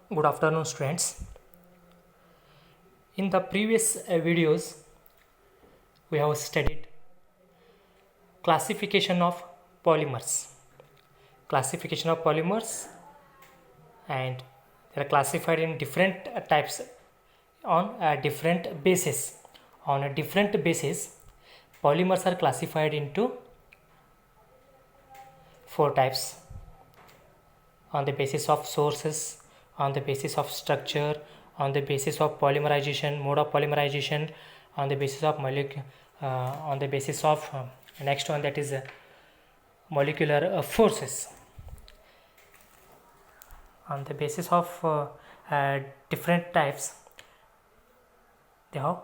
Good afternoon, students. In the previous videos, we have studied classification of polymers. Classification of polymers, and they are classified in different types on a different basis. On a different basis, polymers are classified into four types: on the basis of sources, on the basis of structure, on the basis of polymerization, mode of polymerization, on the basis of next one, that is molecular forces. On the basis of different types, they have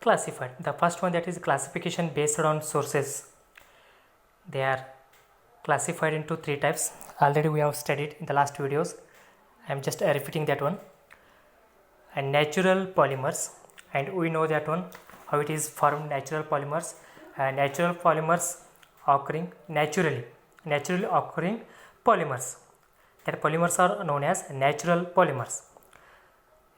classified. The first one, that is classification based on sources. They are classified into three types. Already we have studied in the last videos. I am just repeating that one. And natural polymers, and we know that one, how it is formed. Natural polymers, natural polymers occurring naturally occurring polymers. That polymers are known as natural polymers.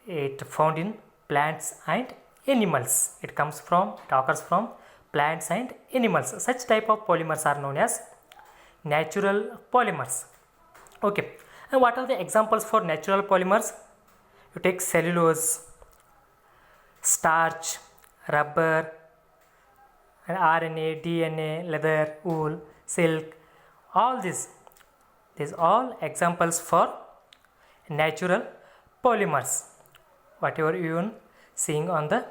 It found in plants and animals. It occurs from plants and animals. Such type of polymers are known as natural polymers. Okay, and what are the examples for natural polymers? You take cellulose, starch, rubber, and RNA, DNA, leather, wool, silk. All these all examples for natural polymers. Whatever you are seeing on the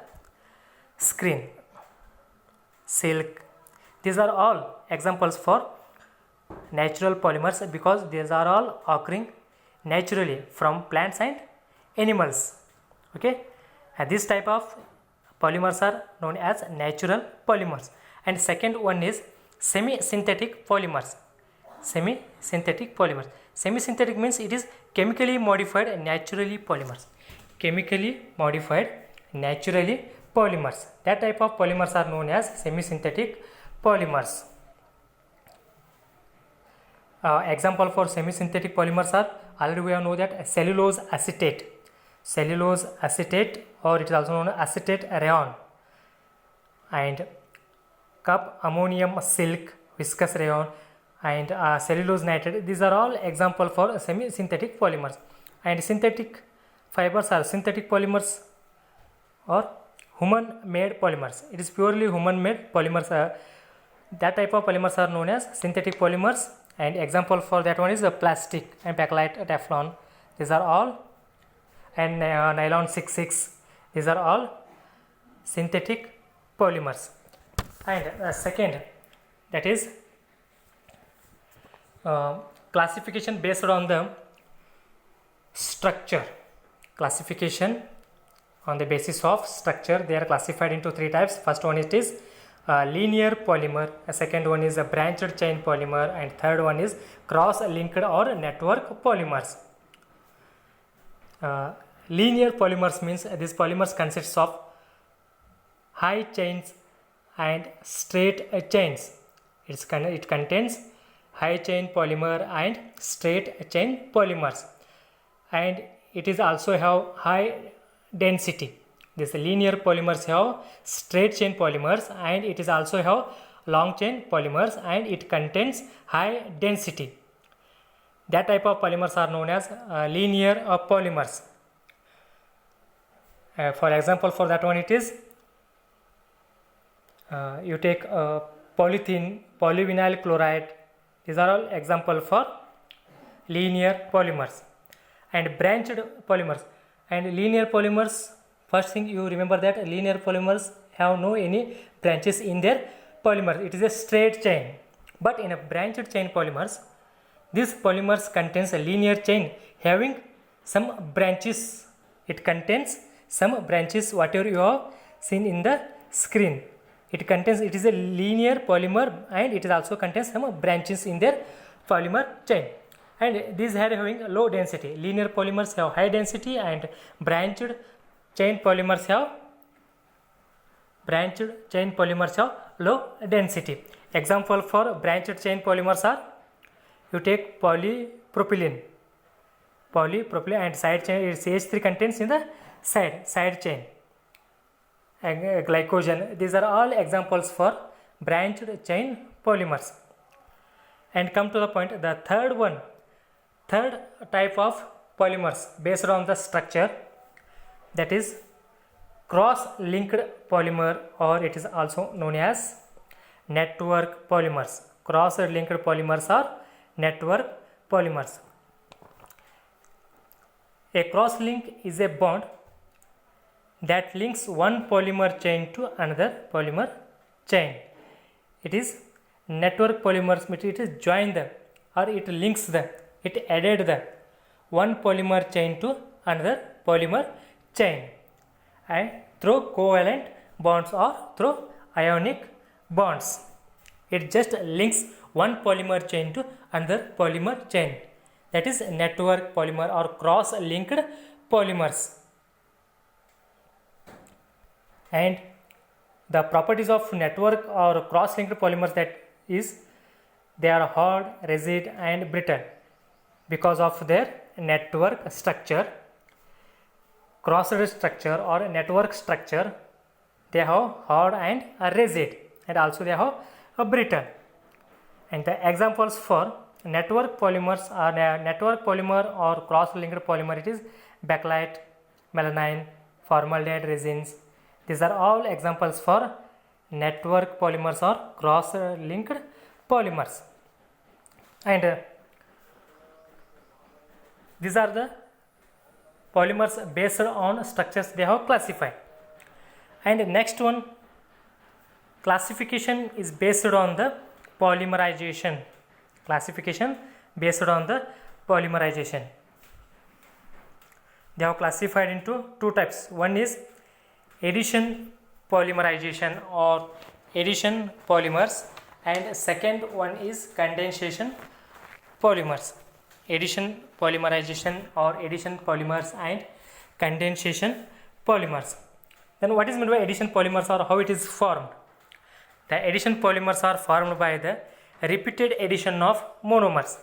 screen, silk, these are all examples for natural polymers, because these are all occurring naturally from plants and animals. Okay, and this type of polymers are known as natural polymers. And second one is semi-synthetic polymers. Semi-synthetic means it is chemically modified naturally polymers. That type of polymers are known as semi-synthetic polymers. Example for semi-synthetic polymers are, already we know that cellulose acetate, or it is also known as acetate rayon, and cup ammonium silk, viscous rayon, and cellulose nitrate. These are all example for semi-synthetic polymers. And synthetic fibers are synthetic polymers or human-made polymers. It is purely human-made polymers. That type of polymers are known as synthetic polymers. And example for that one is the plastic and bakelite, Teflon. These are all, and nylon 66. These are all synthetic polymers. And second, that is classification based on the structure. Classification on the basis of structure. They are classified into three types. First one, it is linear polymer, second one is a branched chain polymer, and third one is cross-linked or network polymers. Linear polymers means these polymers consists of high chains and straight chains. It contains high chain polymer and straight chain polymers, and it is also have high density. This linear polymers have straight chain polymers, and it is also have long chain polymers, and it contains high density. That type of polymers are known as linear polymers. For example, for that one, it is you take polythene, polyvinyl chloride. These are all example for linear polymers. And branched polymers. And linear polymers, first thing you remember that linear polymers have no any branches in their polymer. It is a straight chain. But in a branched chain polymers, these polymers contains a linear chain having some branches. It contains some branches, whatever you have seen in the screen. It is a linear polymer, and it is also contains some branches in their polymer chain. And these are having low density. Linear polymers have high density, and branched chain polymers have low density. Example for branched chain polymers are, you take polypropylene, polypropylene, and side chain, CH3 contains in the side chain, and glycogen. These are all examples for branched chain polymers. And come to the point, the third type of polymers based on the structure, that is cross-linked polymer, or it is also known as network polymers. Cross-linked polymers or network polymers. A cross-link is a bond that links one polymer chain to another polymer chain. It is network polymers, it is joined the, or it links the, it added the one polymer chain to another polymer chain, and through covalent bonds or through ionic bonds. It just links one polymer chain to another polymer chain. That is network polymer or cross-linked polymers. And the properties of network or cross-linked polymers, that is, they are hard, rigid and brittle because of their network structure. Crossed structure or network structure, they have hard and rigid, and also they have a brittle. And the examples for network polymers are network polymer or cross-linked polymer, it is bakelite, melamine, formaldehyde resins. These are all examples for network polymers or cross-linked polymers. And these are the polymers based on structures they have classified. And next one, classification is based on the polymerization. Classification based on the polymerization. They have classified into two types. One is addition polymerization or addition polymers, and second one is condensation polymers. Addition polymerization or addition polymers and condensation polymers. Then what is meant by addition polymers or how it is formed? The addition polymers are formed by the repeated addition of monomers.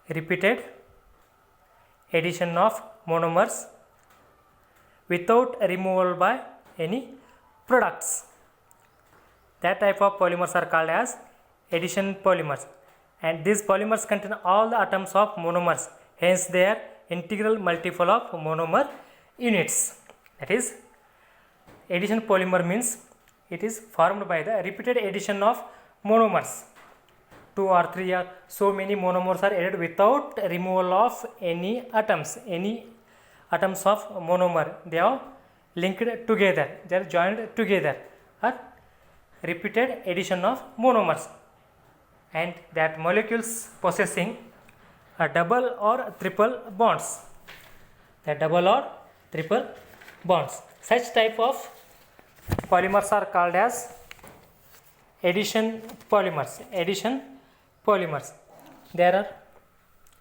Repeated addition of monomers without removal by any products. That type of polymers are called as addition polymers, and these polymers contain all the atoms of monomers, hence they are integral multiple of monomer units. That is, addition polymer means it is formed by the repeated addition of monomers. 2 or 3 or so many monomers are added without removal of any atoms of monomer. They are linked together, they are joined together, or repeated addition of monomers, and that molecules possessing a double or triple bonds. The double or triple bonds. Such type of polymers are called as addition polymers. Addition polymers. There are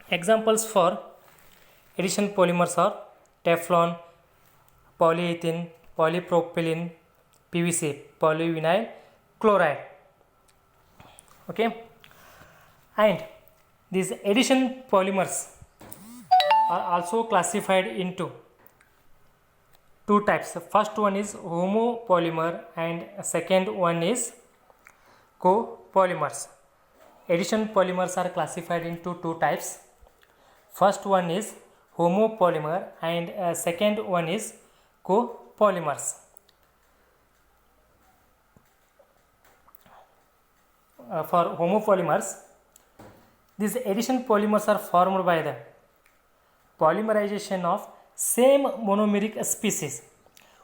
examples for addition polymers are Teflon, polyethylene, polypropylene, PVC, polyvinyl chloride. Okay, and these addition polymers are also classified into two types. The first one is homopolymer and second one is copolymers. Addition polymers are classified into two types. First one is homopolymer and second one is copolymers. For homopolymers, these addition polymers are formed by the polymerization of same monomeric species.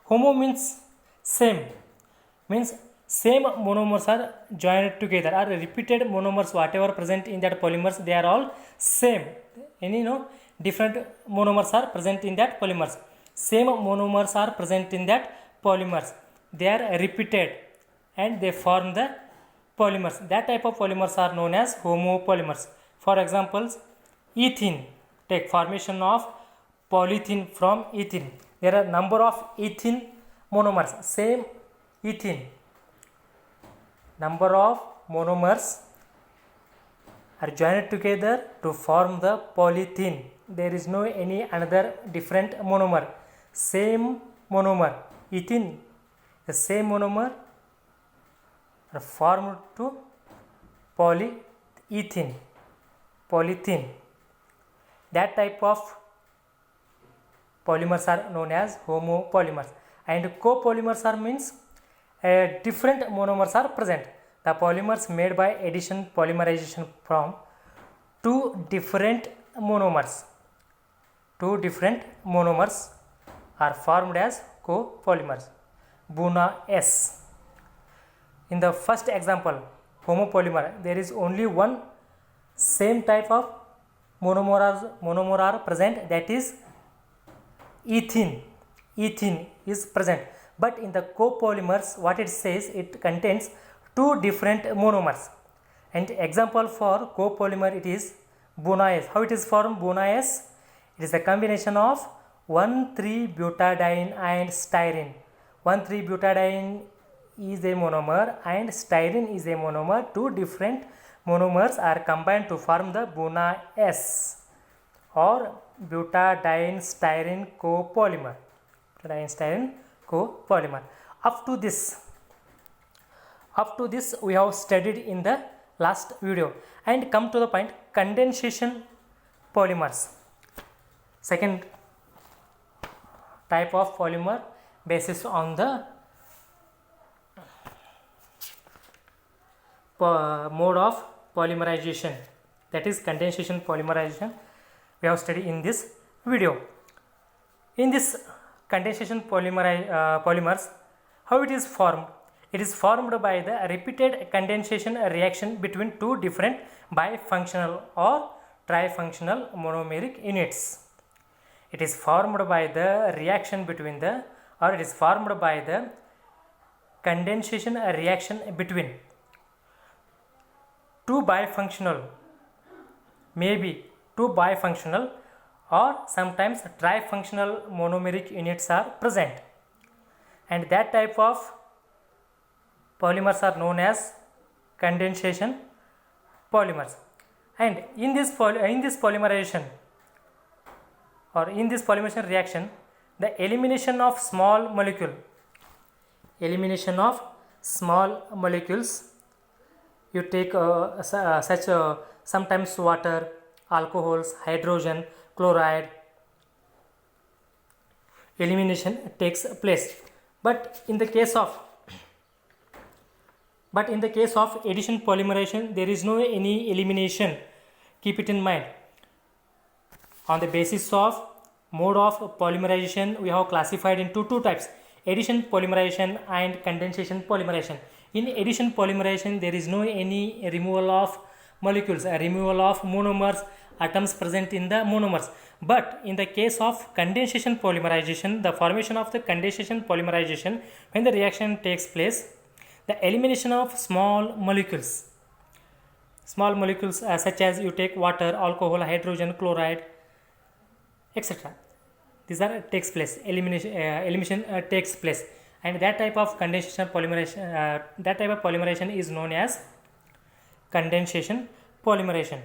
Homo means same, means same monomers are joined together, or repeated monomers whatever present in that polymers, they are all same. Any different monomers are present in that polymers. Same monomers are present in that polymers. They are repeated and they form the polymers. That type of polymers are known as homopolymers. For examples, ethene. Take formation of polyethylene from ethene. There are number of ethene monomers. Same ethene. Number of monomers are joined together to form the polythene. There is no any another different monomer. Same monomer, ethene, the same monomer are formed to polyethene, polythene. That type of polymers are known as homopolymers, and copolymers are means different monomers are present. The polymers made by addition polymerization from two different monomers are formed as copolymers. Buna S. In the first example, homopolymer, there is only one same type of monomer are present, that is ethene. Ethene is present. But in the copolymers, what it says, it contains two different monomers. And example for copolymer, it is Buna S. How it is formed? Buna S, it is a combination of 1,3-butadiene and styrene. 1,3-butadiene is a monomer and styrene is a monomer. Two different monomers are combined to form the Buna S, or butadiene styrene copolymer. Butadiene styrene copolymer. Up to this we have studied in the last video, and come to the point, condensation polymers. Second type of polymer basis on the mode of polymerization, that is condensation polymerization, we have studied in this video. In this condensation polymers, how it is formed? It is formed by the repeated condensation reaction between two different bifunctional or trifunctional monomeric units. It is formed by the reaction between the, or it is formed by the condensation reaction between two bifunctional, maybe two bifunctional or sometimes trifunctional monomeric units are present, and that type of polymers are known as condensation polymers. And in this polymerization or in this polymerization reaction, the elimination of small molecules, you take sometimes water, alcohols, hydrogen, chloride, elimination takes place. But in the case of addition polymerization, there is no any elimination. Keep it in mind. On the basis of mode of polymerization, we have classified into two types: addition polymerization and condensation polymerization. In addition polymerization, there is no any removal of molecules, removal of monomers, atoms present in the monomers. But in the case of condensation polymerization, the formation of the condensation polymerization, when the reaction takes place, the elimination of small molecules such as you take water, alcohol, hydrogen, chloride, etc. These are takes place, elimination takes place, and that type of condensation polymerization, that type of polymerization is known as condensation polymerization.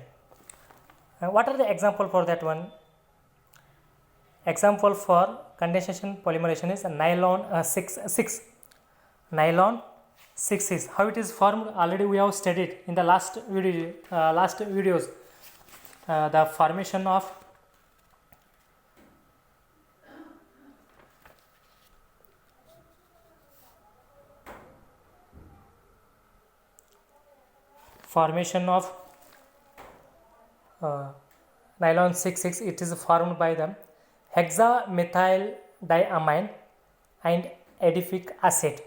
What are the example for that one? Example for condensation polymerization is nylon 6,6. Nylon 6,6. How it is formed? Already we have studied in the last videos. The formation of nylon 6,6. It is formed by the hexamethyl diamine and adipic acid.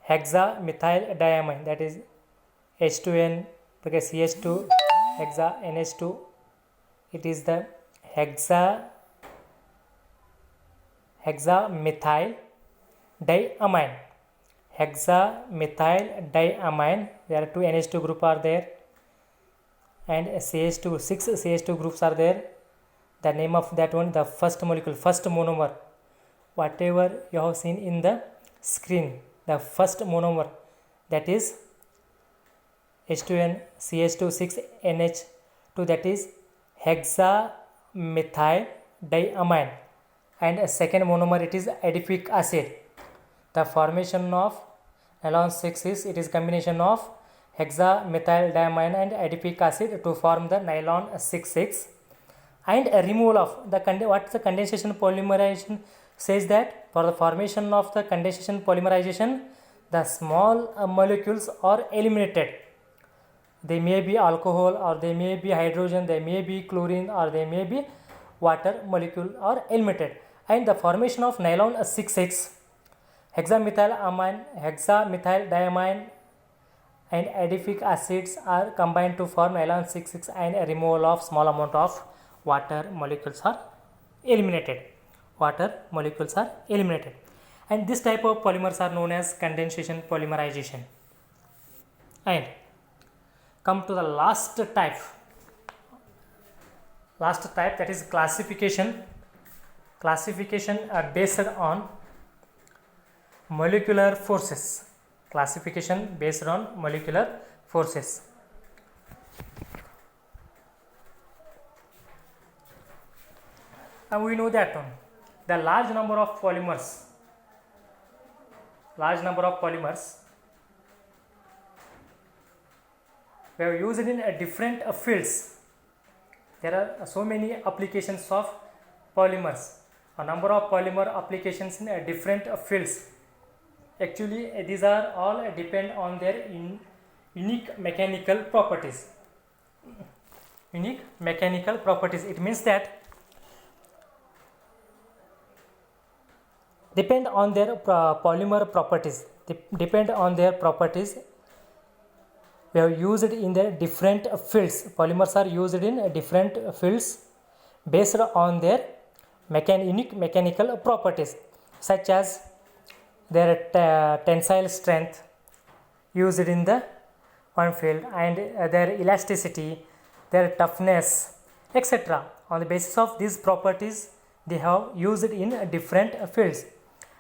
Hexamethyl diamine, that is H2N, because CH2, hexa NH2. It is the hexamethyl diamine. Hexamethyl diamine. There are two NH2 group are there, and CH2, 6 CH2 groups are there. The name of that one, the first molecule, first monomer, whatever you have seen in the screen, the first monomer, that is H2N CH2 6NH2, that is hexamethyl-diamine, and a second monomer, it is adipic acid. The formation of nylon 6 is combination of hexamethyl-diamine and adipic acid to form the nylon 6,6, and a removal of what the condensation polymerization says, that for the formation of the condensation polymerization, the small molecules are eliminated. They may be alcohol, or they may be hydrogen, they may be chlorine, or they may be water molecule are eliminated, and the formation of nylon 6,6, hexamethyl-diamine and adipic acids are combined to form nylon 6,6, and a removal of small amount of water molecules are eliminated. And this type of polymers are known as condensation polymerization. And come to the last type, that is classification based on molecular forces. And we know that the large number of polymers we have used in different fields. There are so many applications of polymers, a number of polymer applications in different fields. Actually, these are all depend on their unique mechanical properties. It means that depend on their polymer properties. We have used in the different fields. Polymers are used in different fields based on their unique mechanical properties, such as their tensile strength used in the one field, and their elasticity, their toughness, etc. On the basis of these properties, they have used in different fields,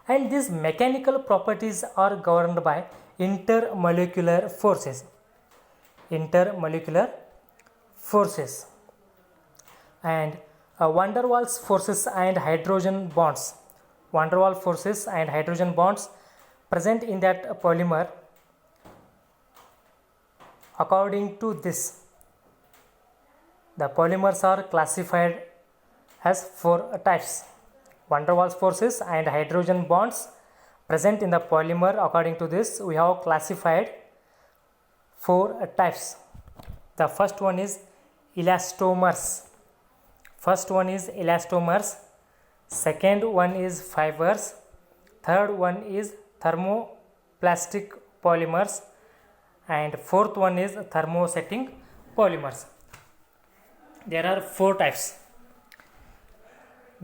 and these mechanical properties are governed by intermolecular forces. And van der Waals forces and hydrogen bonds. Present in that polymer. According to this, the polymers are classified as 4 types. Van der Waals forces and hydrogen bonds present in the polymer. According to this, we have classified 4 types. The first one is elastomers. Second one is fibers. Third one is thermoplastic polymers, and fourth one is thermosetting polymers. There are 4 types.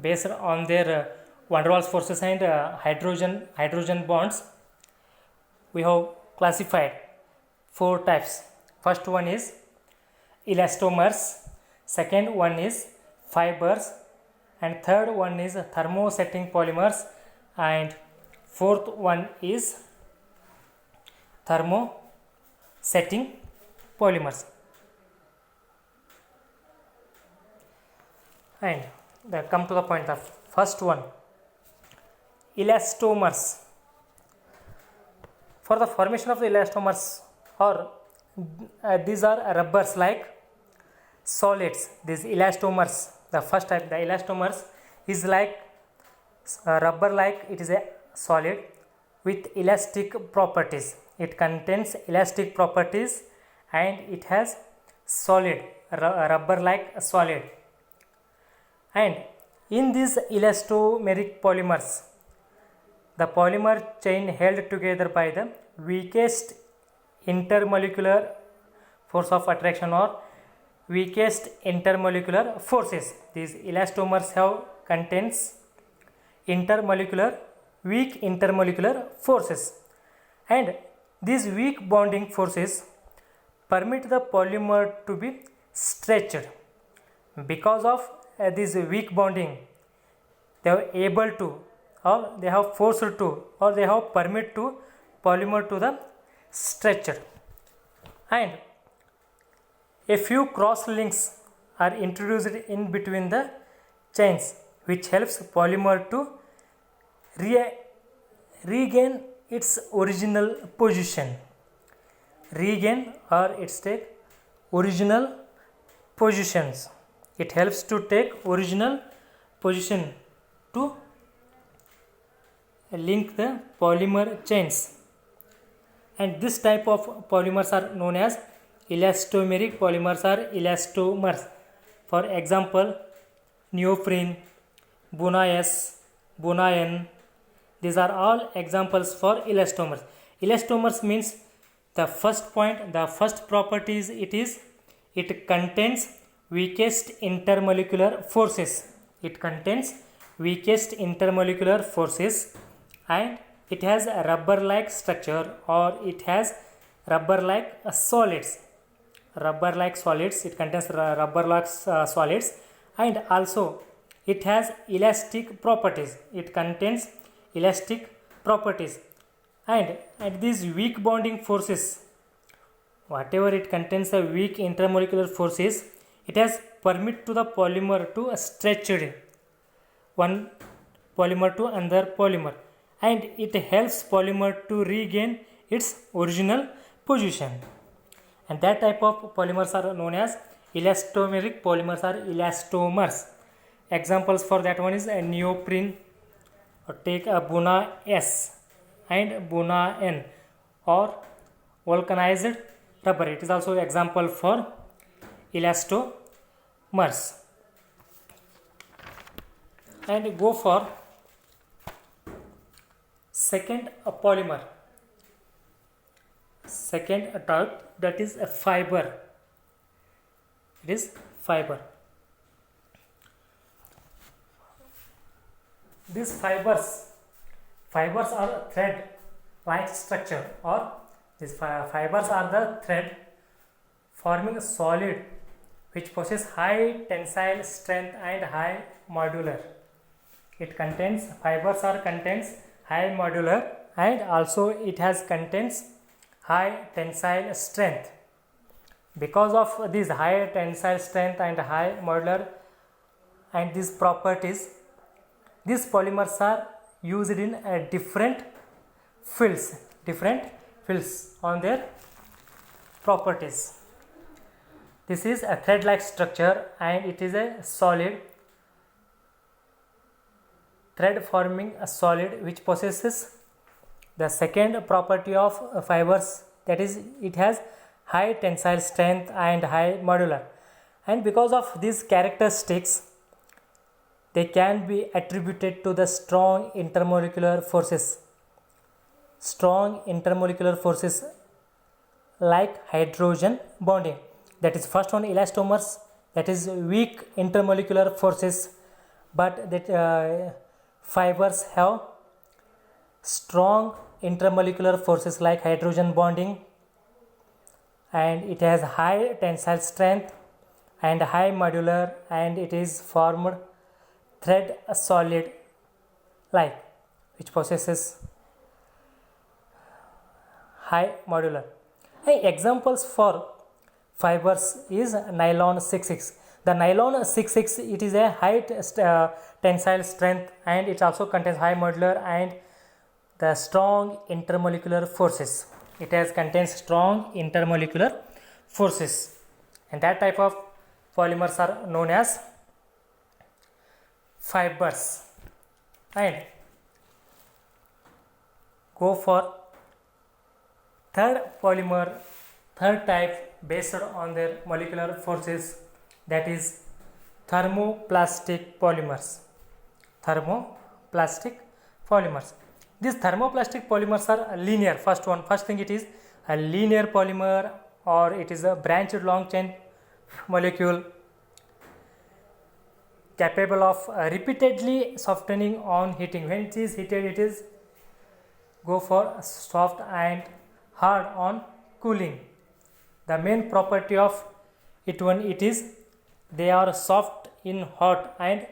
Based on their van der Waals forces and hydrogen bonds, we have classified 4 types. First one is elastomers, second one is fibers, and third one is thermosetting polymers, and fourth one is thermosetting polymers. And come to the point of first one, elastomers. For the formation of the elastomers, or these are rubbers like solids. These elastomers, the first type, the elastomers, is like rubber like. It is a solid with elastic properties. It contains elastic properties, and it has solid rubber like solid. And in these elastomeric polymers, the polymer chain held together by the weakest intermolecular force of attraction or weakest intermolecular forces. These elastomers contains weak intermolecular forces, and these weak bonding forces permit the polymer to be stretched. Because of this weak bonding, they are able to, or they have forced to, or they have permit to polymer to the stretched. And A few cross links are introduced in between the chains, which helps polymer to regain its original position. Regain or its take original positions. It helps to take original position to link the polymer chains. And this type of polymers are known as elastomeric polymers or elastomers. For example, neoprene, Buna-S, Buna-N. These are all examples for elastomers. Elastomers means the first point, the first properties it contains weakest intermolecular forces. It contains weakest intermolecular forces, and it has a rubber-like structure, or it has rubber-like solids. Rubber-like solids. It contains rubber-like solids, and also it has elastic properties. It contains elastic properties, and these weak bonding forces, whatever it contains a weak intermolecular forces, it has permit to the polymer to stretch one polymer to another polymer, and it helps polymer to regain its original position. And that type of polymers are known as elastomeric polymers or elastomers. Examples for that one is a neoprene, or take a Buna-S and Buna-N, or vulcanized rubber. It is also an example for elastomers. And go for second polymer. Second type, that is a fiber. It is fiber. These fibers are thread like structure, or these fibers are the thread forming a solid which possesses high tensile strength and high modular. It contains contains high modular, and also it has contains high tensile strength. Because of this high tensile strength and high modular and these properties, these polymers are used in different fields on their properties. This is a thread-like structure, and it is a solid thread forming a solid which possesses the second property of fibers, that is, it has high tensile strength and high modular. And because of these characteristics, they can be attributed to the strong intermolecular forces. Strong intermolecular forces like hydrogen bonding. That is first one, elastomers, that is weak intermolecular forces, but that fibers have strong intermolecular forces like hydrogen bonding, and it has high tensile strength and high modular, and it is formed thread solid like which possesses high modular. Examples for fibers is nylon 66. The nylon 66, it is a high tensile strength, and it also contains high modular and the strong intermolecular forces. It contains strong intermolecular forces, and that type of polymers are known as fibers. And go for third type based on their molecular forces, that is thermoplastic polymers. Thermoplastic polymers. These thermoplastic polymers are linear. First thing, it is a linear polymer, or it is a branched long chain molecule capable of repeatedly softening on heating. When it is heated, it is go for soft and hard on cooling. The main property of it is they are soft in hot and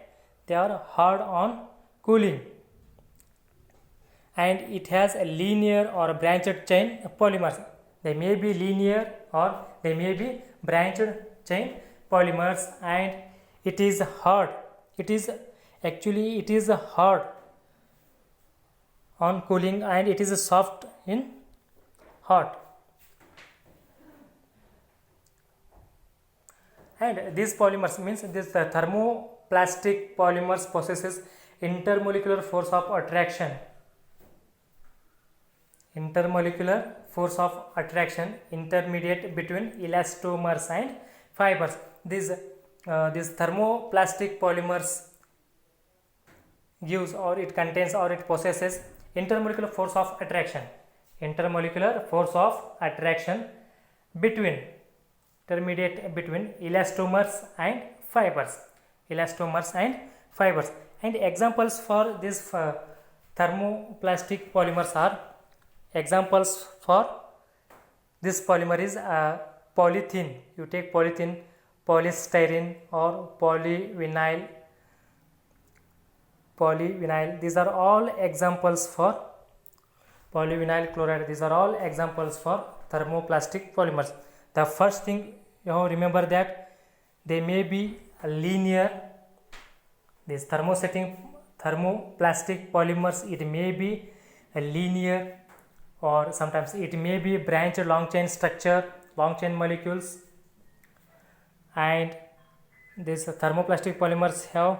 they are hard on cooling, and it has a linear or branched chain polymers. They may be linear or they may be branched chain polymers, and it is hard. It is hard on cooling, and it is soft in hot. And these polymers means this the thermoplastic polymers possesses intermolecular force of attraction. Intermolecular force of attraction intermediate between elastomers and fibers. These thermoplastic polymers gives, or it contains, or it possesses intermolecular force of attraction. Intermolecular force of attraction between intermediate between elastomers and fibers. Elastomers and fibers. And examples for this thermoplastic polymers are, examples for this polymer is polythene. You take polythene, polystyrene, or polyvinyl. These are all examples for polyvinyl chloride. These are all examples for thermoplastic polymers. The first thing you have to remember that they may be linear. These thermoplastic polymers, it may be a linear, or sometimes it may be branched long chain structure, long chain molecules. And these thermoplastic polymers have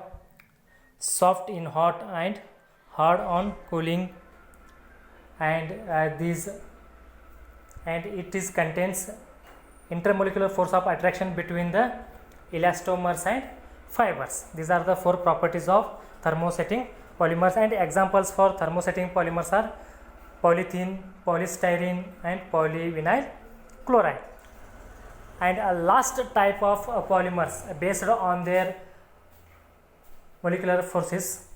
soft in hot and hard on cooling, and it is contains intermolecular force of attraction between the elastomers and fibers. These are the four properties of thermosetting polymers, and examples for thermosetting polymers are polythene, polystyrene, and polyvinyl chloride. And a last type of polymers based on their molecular forces,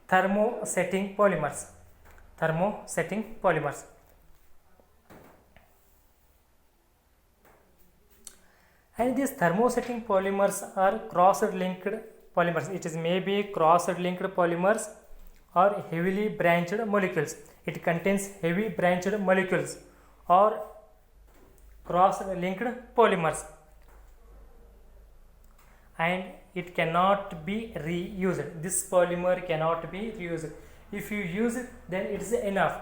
thermosetting polymers. Thermosetting polymers. And these thermosetting polymers are cross-linked polymers. It is maybe cross-linked polymers or heavily branched molecules. It contains heavy branched molecules or cross-linked polymers, and it cannot be reused. This polymer cannot be reused. If you use it, then it is enough.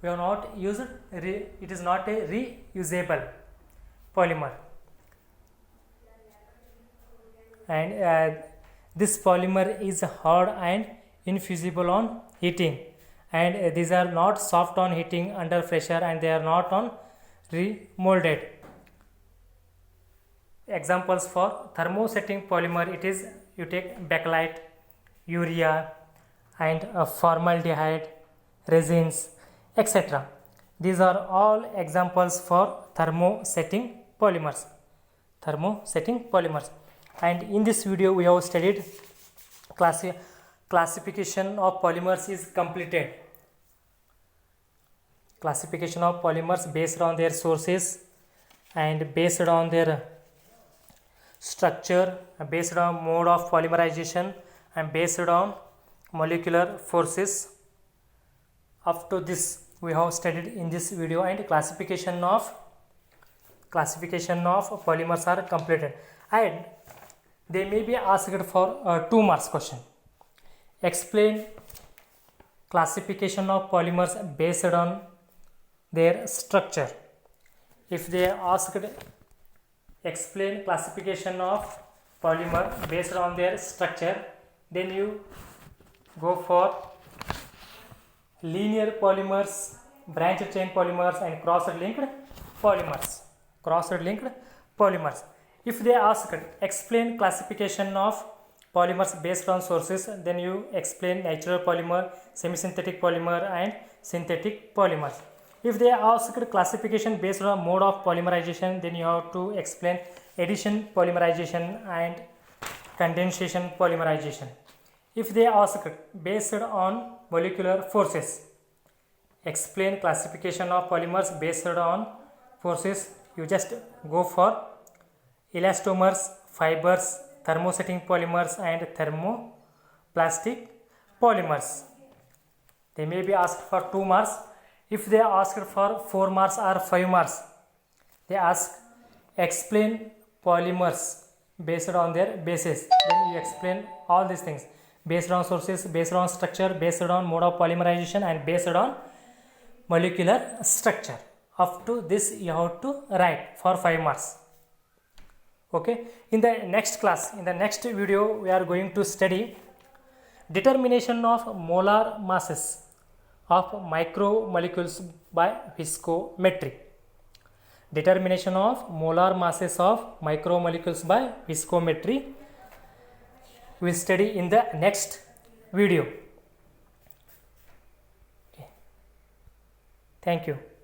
We have not used it, it is not a reusable polymer. And this polymer is hard and infusible on heating, and these are not soft on heating under pressure, and they are not on remolded. Examples for thermosetting polymer, it is you take bakelite, urea, and formaldehyde, resins, etc. These are all examples for thermosetting polymers. Thermosetting polymers. And in this video we have studied classification of polymers is completed. Classification of polymers based on their sources and based on their structure, based on mode of polymerization, and based on molecular forces. Up to this we have studied in this video, and classification of polymers are completed. And they may be asked for 2 marks question. Explain classification of polymers based on their structure. If they are asked explain classification of polymer based on their structure, then you go for linear polymers, branched chain polymers, and cross-linked polymers. If they ask explain classification of polymers based on sources, then you explain natural polymer, semi-synthetic polymer, and synthetic polymers. If they ask classification based on mode of polymerization, then you have to explain addition polymerization and condensation polymerization. If they ask based on molecular forces, explain classification of polymers based on forces, you just go for elastomers, fibers, thermosetting polymers, and thermoplastic polymers. They may be asked for 2 marks. If they asked for 4 marks or 5 marks, they ask explain polymers based on their bases. Then you explain all these things based on sources, based on structure, based on mode of polymerization, and based on molecular structure. Up to this you have to write for 5 marks. Okay, in the next class, in the next video, we are going to study determination of molar masses of micromolecules by viscometry. Determination of molar masses of micromolecules by viscometry we will study in the next video. Okay. Thank you.